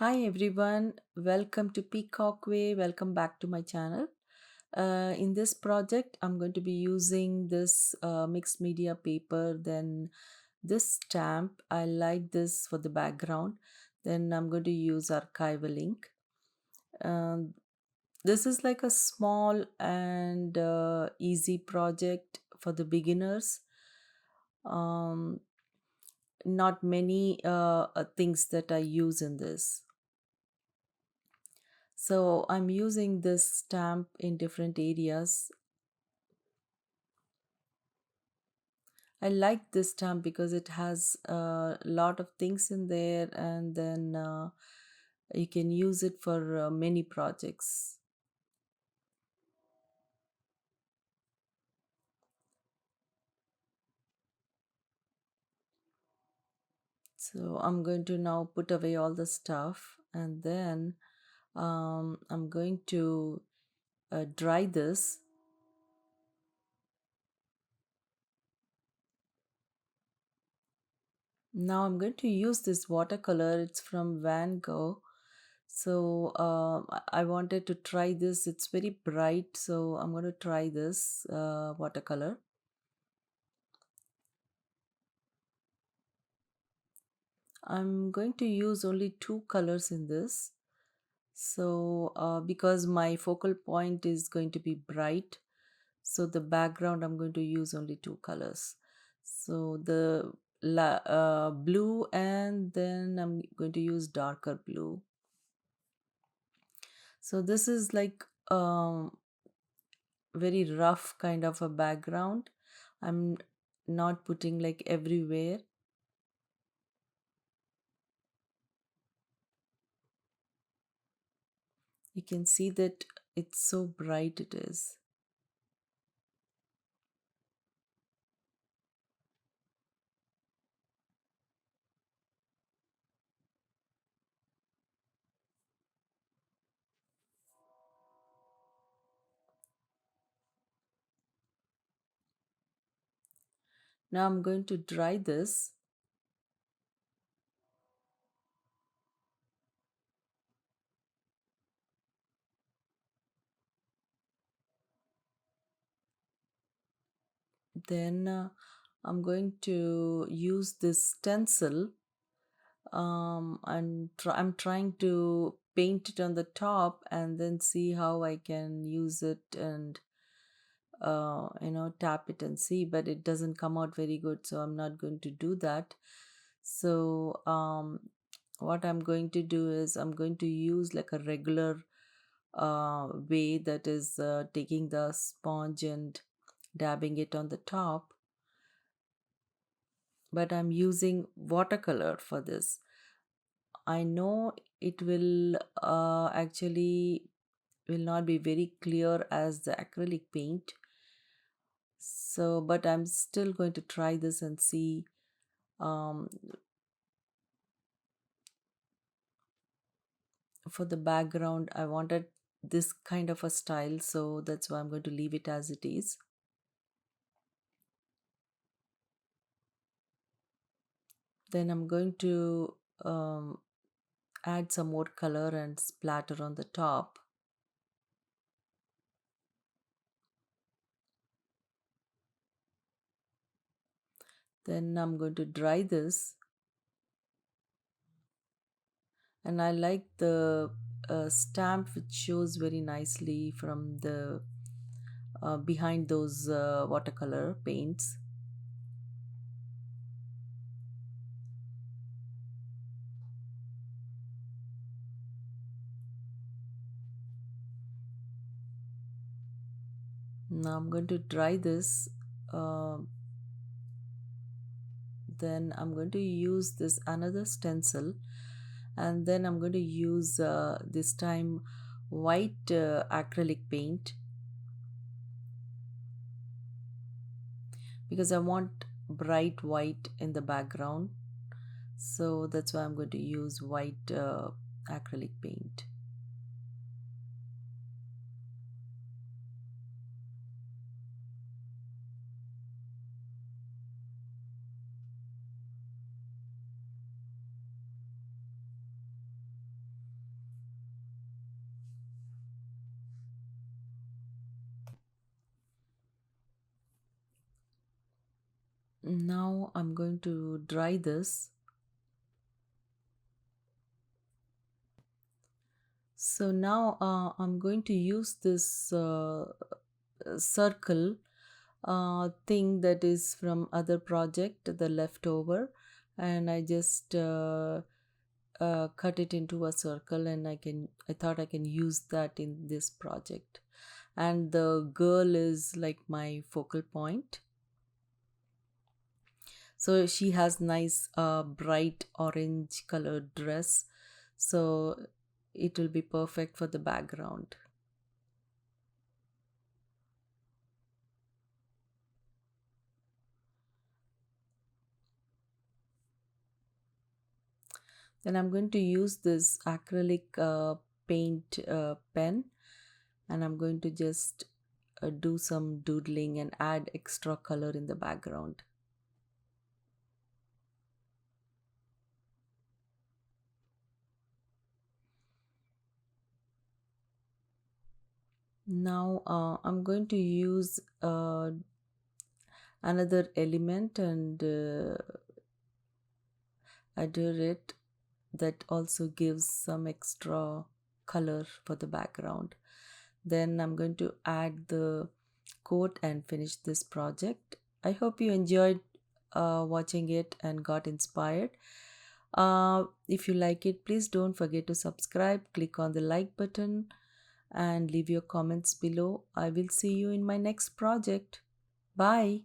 Hi everyone, welcome to Peacock Way. Welcome back to my channel. In this project, I'm going to be using this mixed media paper, then this stamp. I like this for the background. Then I'm going to use archival ink. Um, this is like a small and easy project for the beginners. Um, Not many things that I use in this. So I'm using this stamp in different areas. I like this stamp because it has a lot of things in there, and then you can use it for many projects. So I'm going to now put away all the stuff, and then I'm going to dry this. Now I'm going to use this watercolor. It's from Van Gogh. So I wanted to try this. It's very bright, so I'm going to try this watercolor. I'm going to use only two colors in this. So because my focal point is going to be bright, so the background I'm going to use only two colors. So the blue, and then I'm going to use darker blue. So this is like very rough kind of a background. I'm not putting like everywhere. You can see that it's so bright it is. Now I'm going to dry this. Then I'm going to use this stencil, and I'm trying to paint it on the top and then see how I can use it and tap it and see, but it doesn't come out very good, so I'm not going to do that. So what I'm going to do is I'm going to use like a regular way, that is taking the sponge and dabbing it on the top, but I'm using watercolor for this. I know it will actually will not be very clear as the acrylic paint, so but I'm still going to try this and see. um, for the background I wanted this kind of a style, so that's why I'm going to leave it as it is. Then I'm going to add some more color and splatter on the top. Then I'm going to dry this, and I like the stamp which shows very nicely from the behind those watercolor paints. Now I'm going to dry this. uh, then I'm going to use this another stencil, and then I'm going to use this time white acrylic paint, because I want bright white in the background, so that's why I'm going to use white acrylic paint. Now I'm going to dry this. So now I'm going to use this circle thing that is from other project, the leftover, and I just cut it into a circle, and I thought I can use that in this project. And the girl is like my focal point. So she has nice bright orange colored dress. So it will be perfect for the background. Then I'm going to use this acrylic paint pen, and I'm going to just do some doodling and add extra color in the background. Now I'm going to use another element and adhere it, that also gives some extra color for the background. Then I'm going to add the coat and finish this project. I hope you enjoyed watching it and got inspired. If you like it, please don't forget to subscribe, click on the like button, and leave your comments below. I will see you in my next project. Bye.